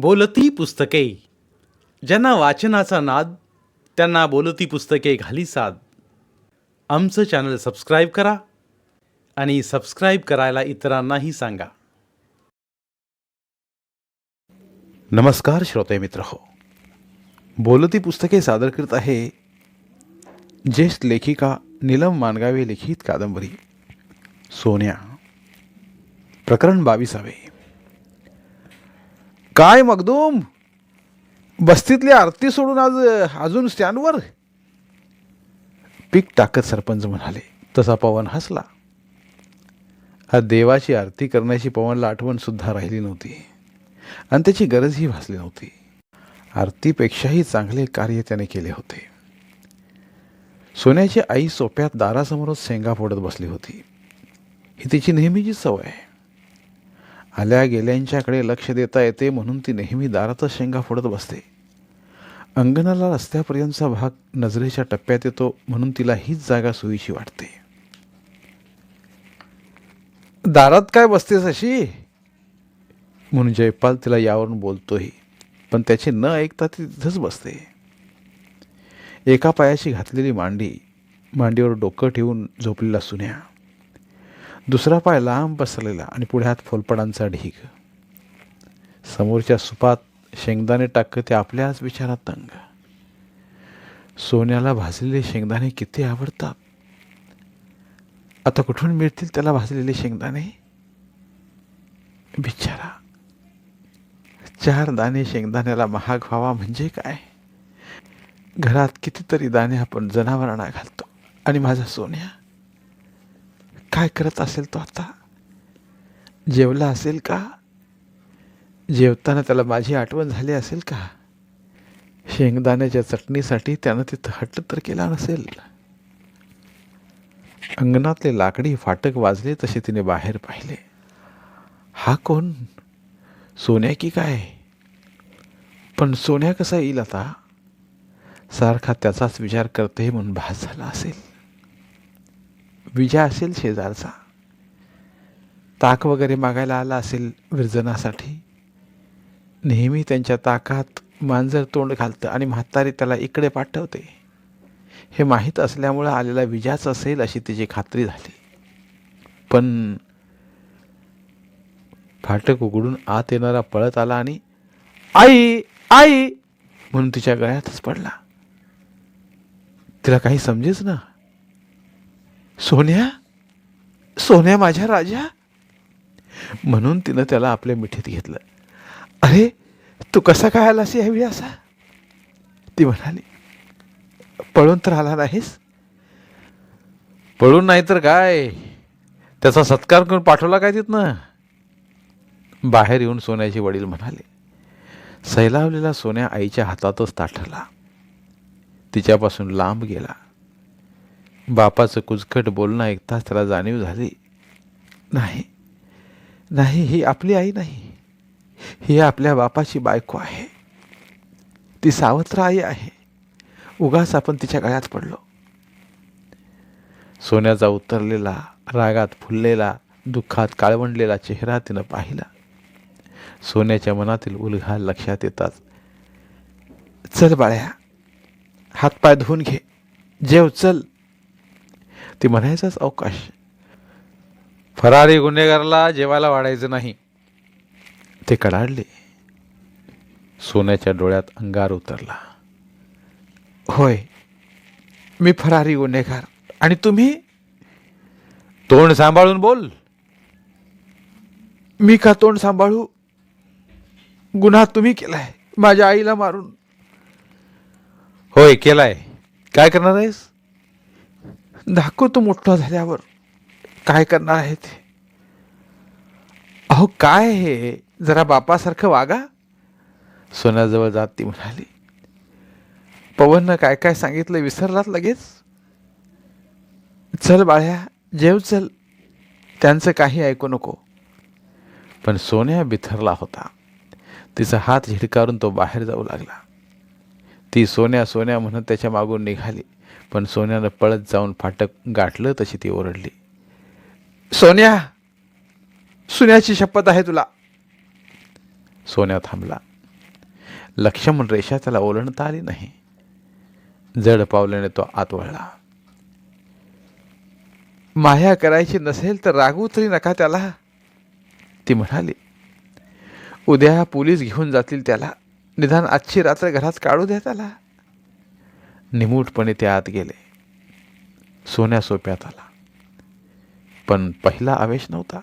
बोलती पुस्तके. ज्यांना वाचनाचा नाद त्यांना बोलती पुस्तके घाली साद. आमचं चॅनल सबस्क्राईब करा आणि सबस्क्राईब करायला इतरांनाही सांगा. नमस्कार श्रोते मित्र हो, बोलती पुस्तके सादर करत आहे ज्येष्ठ लेखिका नीलम मानगावे लिखित कादंबरी सोन्या, प्रकरण 22. काय मगदूम, बस्तीतली आरती सोडून आज अजून स्टँडवर? पीक टाकत सरपंच म्हणाले. तसा पवन हसला. हा देवाची आरती करण्याची पवनला आठवण सुद्धा राहिली नव्हती आणि त्याची गरजही भासली नव्हती. आरतीपेक्षाही चांगले कार्य त्याने केले होते. सोन्याची आई सोप्यात दारासमोरच शेंगा फोडत बसली होती. ही तिची नेहमीची सवय आहे. आल्या गेल्यांच्याकडे लक्ष देता येते म्हणून ती नेहमी दारातच शेंगा फोडत बसते. अंगणाला रस्त्यापर्यंतचा भाग नजरेच्या टप्प्यात येतो म्हणून तिला हीच जागा सोयीची वाटते. दारात काय बसतेस अशी म्हणून जयपाल तिला यावरून बोलतोही, पण त्याचे न ऐकता ती तिथंच बसते. एका पायाची घातलेली मांडीवर डोकं ठेवून झोपलेला सुन्या, दुसरा पाय लांब पसरलेला आणि पुढे हात फोलपडांचा ढीग. समोरच्या सुपात शेंगदाणे टाकत ते आपल्याच विचारात तंग. सोन्याला भाजलेले शेंगदाणे किती आवडतात. आता कुठून मिळतील त्याला भाजलेले शेंगदाणे? बिचारा, 4 दाणे शेंगदाण्याला महाग व्हावा म्हणजे काय? घरात कितीतरी दाणे आपण जनावरांना घालतो. आणि माझा सोन्या काय करत असेल तो आता? जेवला असेल का? जेवताना त्याला माझी आठवण झाली असेल का? शेंगदाण्याच्या चटणीसाठी त्यानं तिथं हट्ट तर केला नसेल. अंगणातले लाकडी फाटक वाजले तसे तिने बाहेर पाहिले. हा कोण? सोन्या की काय? पण सोन्या कसा येईल आता? सारखा त्याचाच विचार करते म्हणून भास झाला असेल. विजा असेल शेजारचा, ताक वगैरे मागायला आला असेल विरजनासाठी. नेहमी त्यांच्या ताकात मांजर तोंड घालतं आणि म्हातारी त्याला इकडे पाठवते. हे माहीत असल्यामुळं आलेला विजाच असेल अशी तिची खात्री झाली. पण फाटक उघडून आत येणारा पळत आला आणि आई आई म्हणून तिच्या गळ्यातच पडला. तिला काही समजेच ना. सोन्या, सोन्या माझ्या राजा म्हणून तिनं त्याला आपल्या मिठीत घेतलं. अरे तू कसा काय आलास यावेळी असा? ती म्हणाली. पळून तर आला नाहीस? पळून नाही तर काय, त्याचा सत्कार करून पाठवला काय तिथनं? बाहेर येऊन सोन्याचे वडील म्हणाले. सैलावलेला सोन्या आईच्या हातातच ताठरला. तिच्यापासून लांब गेला. बापाचं कुजकट बोलणं ऐकताच त्याला जाणीव झाली. नाही नाही, ही आपली आई नाही, ही आपल्या बापाची बायको आहे. ती सावत्र आई आहे. उगाच आपण तिच्या गळ्यात पडलो. सोन्याचा उतरलेला, रागात फुललेला, दुःखात काळवंडलेला चेहरा तिनं पाहिला. सोन्याच्या मनातील उलघाल लक्षात येताच, चल बाळ्या, हातपाय धुवून घे, जेव, चल, ती म्हणायचाच अवकाश. फरारी गुन्हेगाराला जेवायला वाढायचं नाही. ते कडाडले. सोन्याच्या डोळ्यात अंगार उतरला. होय, मी फरारी गुन्हेगार आणि तुम्ही? तोंड सांभाळून बोल. मी का तोंड सांभाळू? गुन्हा तुम्ही केलाय, माझ्या आईला मारून. होय केलाय. काय करणार आहेस? दाखवतो मोठा झाल्यावर काय करणार आहे ते. अहो काय हे, जरा बापासारखं वागा. सोन्याजवळ जात ती म्हणाली. पवननं काय काय सांगितलं विसरलात लगेच? चल बाळ्या, जेव, चल, त्यांचं काही ऐकू नको. पण सोन्या बिथरला होता. तिचा हात झिडकारून तो बाहेर जाऊ लागला. ती सोन्या सोन्या म्हणत त्याच्या मागून निघाली. पण सोन्यानं पळत जाऊन फाटक गाठलं तशी ती ओरडली. सोन्या, सोन्याची शपथ आहे तुला. सोन्या थांबला. लक्ष्मण रेषा त्याला ओलांडता आली नाही. जड पावल्याने तो आत वळला. माया करायची नसेल तर रागवू तरी नका त्याला, ती म्हणाली. उद्या पोलीस घेऊन जातील त्याला, निदान आजची रात्र घरात काढू द्या त्याला. निमूटपणे ते आत गेले. सोन्या सोप्यात आला. पण पहिला आवेश नव्हता.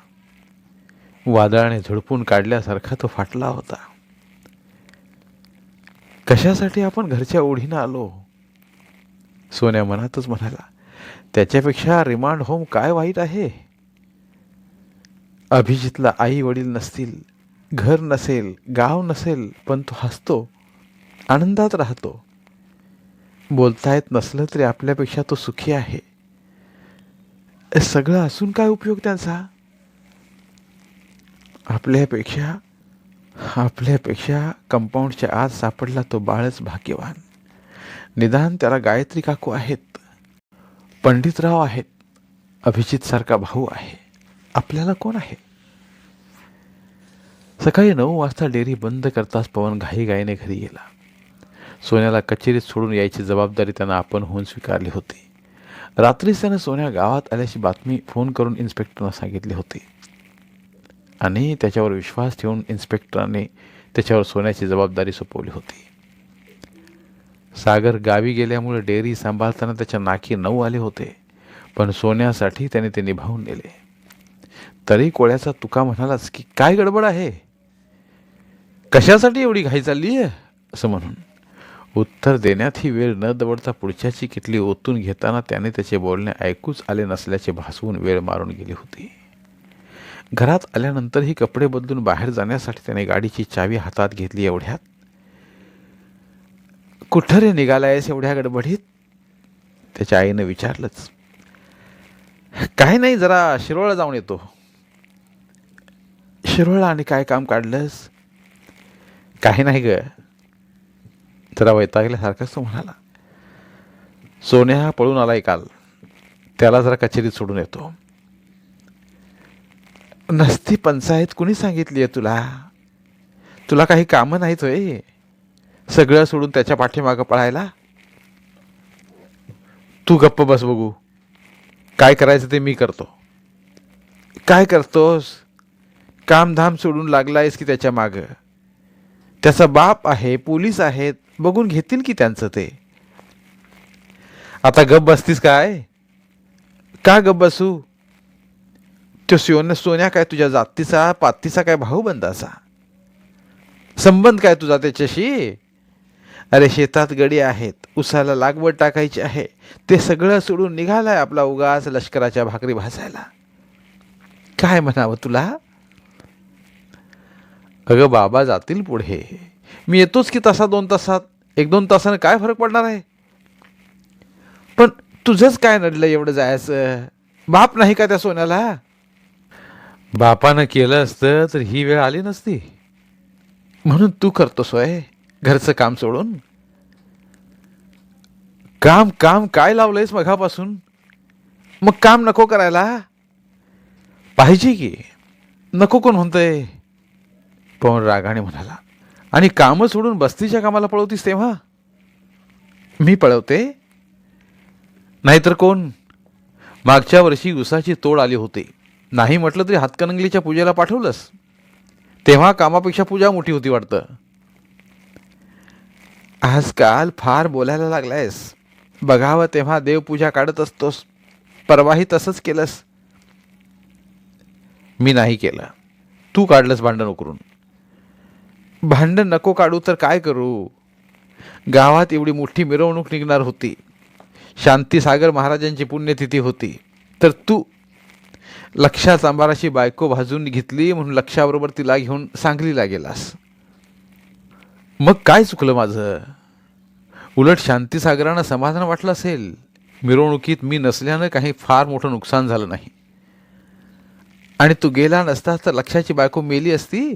वादळाने झुडपून काढल्यासारखा तो फाटला होता. कशासाठी आपण घरच्या ओढीनं आलो? सोन्या मनातच म्हणाला. त्याच्यापेक्षा रिमांड होम काय वाईट आहे? अभिजितला आई वडील नसतील, घर नसेल, गाव नसेल, पण तो हसतो, आनंदात राहतो. बोलता येत नसलं तरी आपल्यापेक्षा तो सुखी आहे. सगळं असून काय उपयोग त्यांचा? आपल्यापेक्षा कंपाऊंडच्या आत सापडला तो बाळच भाग्यवान. निदान त्याला गायत्री काकू आहेत, पंडितराव आहेत, अभिजित सारखा भाऊ आहे. आपल्याला कोण आहे? सकाळी 9 वाजता डेअरी बंद करताच पवन घाईघाईने घरी गेला. सोन्याला कचेरीत सोडून यायची जबाबदारी त्यानं आपण होऊन स्वीकारली होती. रात्रीच त्यानं सोन्या गावात आल्याची बातमी फोन करून इन्स्पेक्टरना सांगितली होती आणि त्याच्यावर विश्वास ठेवून इन्स्पेक्टरांनी त्याच्यावर सोन्याची जबाबदारी सोपवली होती. सागर गावी गेल्यामुळे डेअरी सांभाळताना त्याच्या नाकी 9 आले होते, पण सोन्यासाठी त्याने ते निभावून नेले. तरी कोळ्याचा तुका म्हणालाच की काय गडबड आहे, कशासाठी एवढी घाई चालली आहे, असं म्हणून उत्तर देण्यात ही वेळ न दवडता पुढच्याची किटली ओतून घेताना त्याने त्याचे बोलणे ऐकूच आले नसल्याचे भासवून वेळ मारून गेली होती. घरात आल्यानंतरही कपडे बदलून बाहेर जाण्यासाठी त्याने गाडीची चावी हातात घेतली. एवढ्यात कुठं रे निघालायस एवढ्या गडबडीत, त्याच्या आईनं विचारलंच. काही नाही, जरा शिरोळला जाऊन येतो. शिरोळला आणि काय काम काढलंस? काही नाही ग, जरा वैतागल्यासारखाच तो म्हणाला. सोन्या पळून आलाय काल, त्याला जरा कचेरीत सोडून येतो. नसती पंचायत कुणी सांगितली आहे तुला? तुला काही कामं नाहीत होय सगळं सोडून त्याच्या पाठीमागं पळायला? तू गप्प बस बघू, काय करायचं ते मी करतो. काय करतोस? कामधाम सोडून लागलायस की त्याच्या मागं? त्याचा बाप आहे, पोलीस आहेत, बघून घेतील की त्यांचं ते. आता गप बसतीस काय? का गप बसू? तो सोन्या काय तुझ्या जातीचा पातीचा काय भाऊ बंदाचा? संबंध काय तुझा त्याच्याशी? अरे शेतात गडी आहेत, उसाला लागवड टाकायची आहे, ते सगळं सोडून निघालाय आपला उगाच लष्कराच्या भाकरी भाजायला. काय म्हणावं तुला? अगं बाबा जातील पुढे, मी येतोच की तासात 2 तासात, 1-2 तासानं काय फरक पडणार आहे? पण तुझंच काय नडलं एवढं जायचं? बाप नाही का त्या सोन्याला? बापानं केलं असतं तर ही वेळ आली नसती. म्हणून तू करतोस होय घरचं काम सोडून? काम काम काय लावलंयस मघापासून? मग काम नको करायला पाहिजे की. नको कोण म्हणतंय? पवन रागाने म्हणाला. आणि कामं सोडून बस्तीच्या कामाला पळवतीस तेव्हा? मी पळवते? नाहीतर कोण? मागच्या वर्षी उसाची तोड आली होती, नाही म्हटलं तरी हातकणंगलीच्या पूजेला पाठवलंस. तेव्हा कामापेक्षा पूजा मोठी होती वाटतं. आजकाल फार बोलायला लागलायस. बघावं तेव्हा देवपूजा काढत असतोस, परवाही तसंच केलंस. मी नाही केलं, तू काढलंस भांडण उकरून. भांडण नको काढू तर काय करू? गावात एवढी मोठी मिरवणूक निघणार होती, शांतीसागर महाराजांची पुण्यतिथी होती, तर तू लक्षा चांबाराची बायको भाजून घेतली म्हणून लक्षाबरोबर तिला घेऊन सांगलीला गेलास. मग काय चुकलं माझं? उलट शांतीसागरानं समाधान वाटलं असेल. मिरवणुकीत मी नसल्यानं काही फार मोठं नुकसान झालं नाही. आणि तू गेला नसतास तर लक्षाची बायको मेली असती.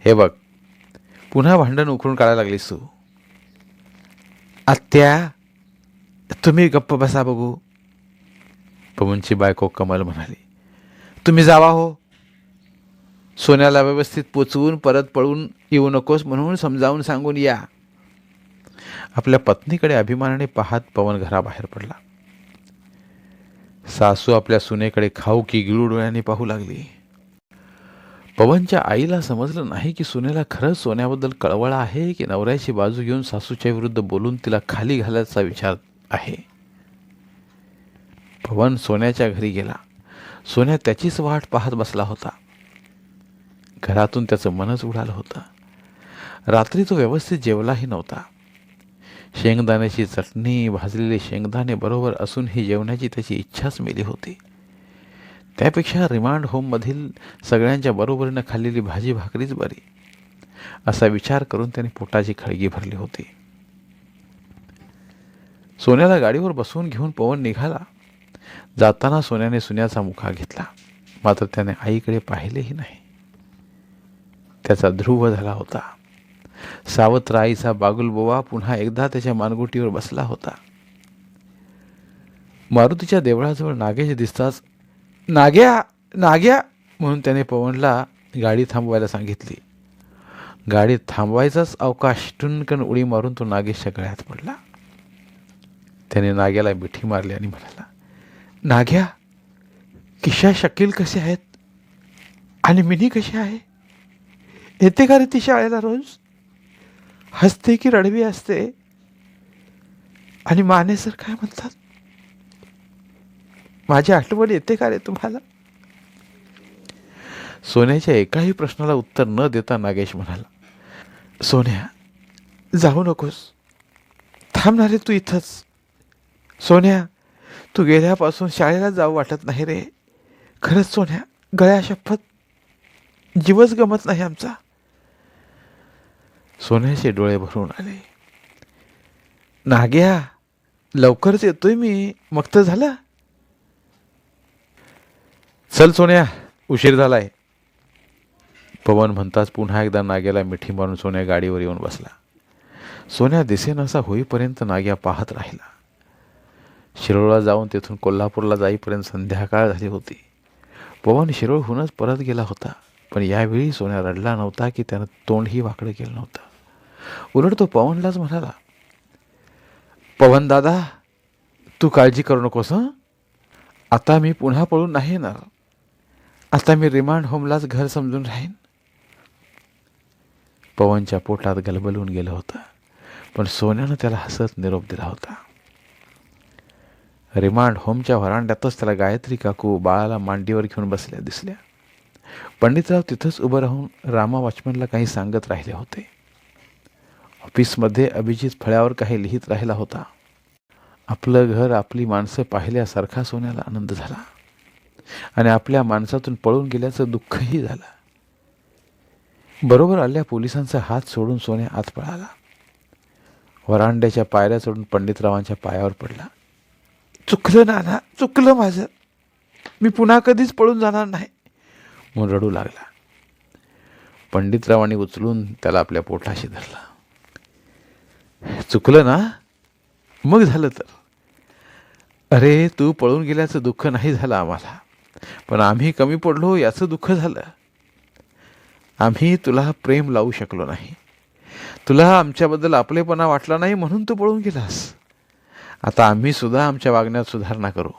हे बघ, पुन्हा भांडण उकरून काढायला लागलीस तू. आत्या, तुम्ही गप्प बसा बघू, पवनची बायको कमल म्हणाली. तुम्ही जावा हो. सोन्याला व्यवस्थित पोचवून परत पळून येऊ नकोस म्हणून समजावून सांगून या. आपल्या पत्नीकडे अभिमानाने पाहत पवन घराबाहेर पडला. सासू आपल्या सुनेकडे खाऊ की गिळू डोळ्यांनी पाहू लागली. पवनच्या आईला समजलं नाही की सुनेला खरंच सोन्याबद्दल कळवळा आहे की नवऱ्याची बाजू घेऊन सासूच्या विरुद्ध बोलून तिला खाली घालायचा विचार आहे. पवन सोन्याच्या घरी गेला. सोन्या त्याचीच वाट पाहत बसला होता. घरातून त्याचं मनच उडालं होतं. रात्री तो व्यवस्थित जेवलाही नव्हता. शेंगदाण्याची चटणी, भाजलेले शेंगदाणे बरोबर असूनही जेवण्याची त्याची इच्छाच मेली होती. त्यापेक्षा रिमांड होममधील सगळ्यांच्या बरोबरीनं खाल्लेली भाजी भाकरीच बरी, असा विचार करून त्याने पोटाची खळगी भरली होती. सोन्याला गाडीवर बसवून घेऊन पवन निघाला. जाताना सोन्याने सुन्याचा मुखा घेतला, मात्र त्याने आईकडे पाहिलेही नाही. त्याचा ध्रुव झाला होता. सावत्र आईचा बागुलबुवा पुन्हा एकदा त्याच्या मानगुटीवर बसला होता. मारुतीच्या देवळाजवळ नागेश दिसताच नाग्या नाग्या म्हणून त्याने पवनला गाडी थांबवायला सांगितली. गाडी थांबवायचाच अवकाश टुनकन उडी मारून तो नागेशच्या गळ्यात पडला. त्याने नाग्याला मिठी मारली आणि म्हणाला, नाग्या, किशा शकील कसे आहेत आणि मिनी कशी आहे? येते का रे ती शाळेला रोज? हसते की रडवी असते? आणि माने सर काय म्हणतात? माझी आठवण येते का रे तुम्हाला? सोन्याच्या एकाही प्रश्नाला उत्तर न देता नागेश म्हणाला, सोन्या, जाऊ नकोस, थांबणार रे तू इथंच. सोन्या, तू गेल्यापासून शाळेला जाऊ वाटत नाही रे. खरंच सोन्या, गळ्या शपथ, जीवच गमत नाही आमचा. सोन्याचे डोळे भरून आले. नाग्या, लवकरच येतोय मी, मग तर झालं. चल सोन्या, उशीर झालाय. पवन म्हणताच पुन्हा एकदा नाग्याला मिठी मारून सोन्या गाडीवर येऊन बसला. सोन्या दिसेनासा होईपर्यंत नाग्या पाहत राहिला. शिरोळला जाऊन तेथून कोल्हापूरला जाईपर्यंत संध्याकाळ झाली होती. पवन शिरोळहूनच परत गेला होता, पण यावेळी सोन्या रडला नव्हता की त्यानं तोंडही वाकडं केलं नव्हतं. उलट तो पवनलाच म्हणाला, पवन दादा, तू काळजी करू नकोस हं. आता मी पुन्हा पळून नाही येणार. आता मी रिमांड होमलाच घर समजून राहीन. पवनच्या पोटात गलबलून गेलं होतं, पण सोन्यानं त्याला हसत निरोप दिला होता. रिमांड होमच्या व्हरांड्यातच त्याला गायत्री काकू बाळाला मांडीवर घेऊन बसल्या दिसल्या. पंडितराव तिथंच उभं राहून रामा वॉचमनला काही सांगत राहिले होते. ऑफिसमध्ये अभिजित फळ्यावर काही लिहित राहिला होता. आपलं घर, आपली माणसं पाहिल्यासारखा सोन्याला आनंद झाला आणि आपल्या माणसातून पळून गेल्याचं दुःखही झालं. बरोबर आल्या पोलिसांचा हात सोडून सोन्या आत पळाला. वरांड्याच्या पायऱ्या चढून पंडितरावांच्या पायावर पडला. चुकलं नाना, चुकलं माझं, मी पुन्हा कधीच पळून जाणार नाही म्हणून रडू लागला. पंडितरावांनी उचलून त्याला आपल्या पोटाशी धरला. चुकलं ना, मग झालं तर. अरे, तू पळून गेल्याचं दुःख नाही झालं आम्हाला, पण आम्ही कमी पडलो याचं दुःख झालं. आम्ही तुला प्रेम लावू शकलो नाही, तुला आमच्याबद्दल आपलेपणा वाटला नाही म्हणून तू पळून गेलास. आता आम्ही सुद्धा आमच्या वागण्यात सुधारणा करू.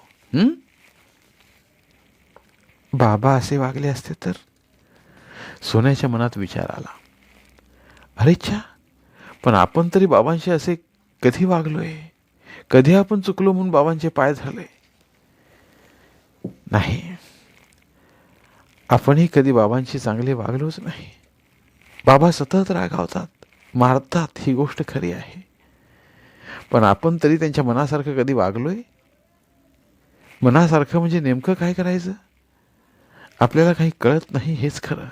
बाबा असे वागले असते तर? सोन्याच्या मनात विचार आला. अरे छा, पण आपण तरी बाबांशी असे कधी वागलोय? कधी आपण चुकलो म्हणून बाबांचे पाय धरले नाही. आपणही कधी बाबांशी चांगले वागलोच नाही. बाबा सतत रागावतात, मारतात, ही गोष्ट खरी आहे, पण आपण तरी त्यांच्या मनासारखं कधी वागलोय? मनासारखं म्हणजे नेमकं काय करायचं? आपल्याला काही कळत नाही हेच खरं,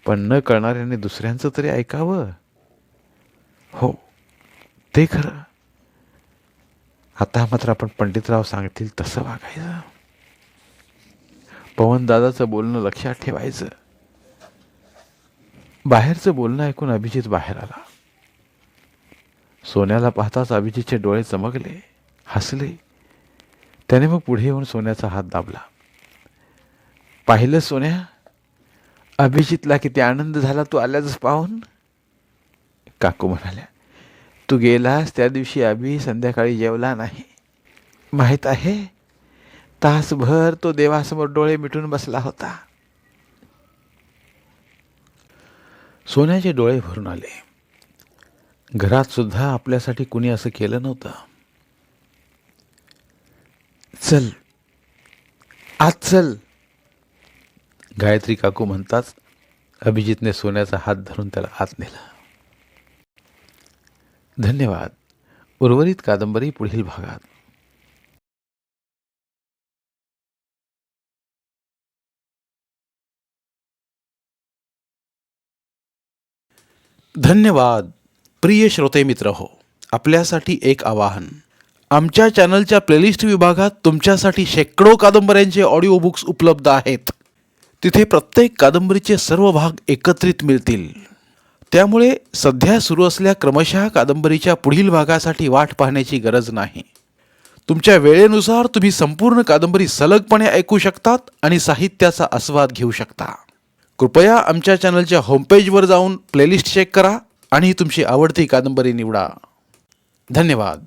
पण न कळणाऱ्याने दुसऱ्यांचं तरी ऐकावं. हो, ते खरं. आता मात्र आपण पंडितराव सांगतील तसं वागायचं. पवनदादाचं बोलणं लक्षात ठेवायचं. बाहेरचं बोलणं ऐकून अभिजित बाहेर आला. सोन्याला पाहताच अभिजितचे डोळे चमकले, हसले. त्याने मग पुढे येऊन सोन्याचा हात दाबला. पाहिलं सोन्या, अभिजितला किती आनंद झाला तू आल्याच पाहून. काकू म्हणाल्या, तू गेलास त्या दिवशी अभि संध्याकाळी जेवला नाही. माहीत आहे, तासभर तो देवासमोर डोळे मिटून बसला होता. सोन्याचे डोळे भरून आले. घरात सुद्धा आपल्यासाठी कुणी असं केलं नव्हतं. चल आज चल, गायत्री काकू म्हणताच अभिजितने सोन्याचा हात धरून त्याला आत नेलं. धन्यवाद. उर्वरित कादंबरी पुढील भागात. धन्यवाद. प्रिय श्रोते मित्र हो, आपल्यासाठी एक आवाहन. आमच्या चॅनलच्या प्लेलिस्ट विभागात तुमच्यासाठी शेकडो कादंबऱ्यांचे ऑडिओ बुक्स उपलब्ध आहेत. तिथे प्रत्येक कादंबरीचे सर्व भाग एकत्रित मिळतील. त्यामुळे सध्या सुरू असलेल्या क्रमशः कादंबरीच्या पुढील भागासाठी वाट पाहण्याची गरज नाही. तुमच्या वेळेनुसार तुम्ही संपूर्ण कादंबरी सलगपणे ऐकू शकतात आणि साहित्याचा आस्वाद घेऊ शकता. कृपया आमच्या चॅनलच्या होमपेजवर जाऊन प्लेलिस्ट चेक करा आणि तुमची आवडती कादंबरी निवडा. धन्यवाद.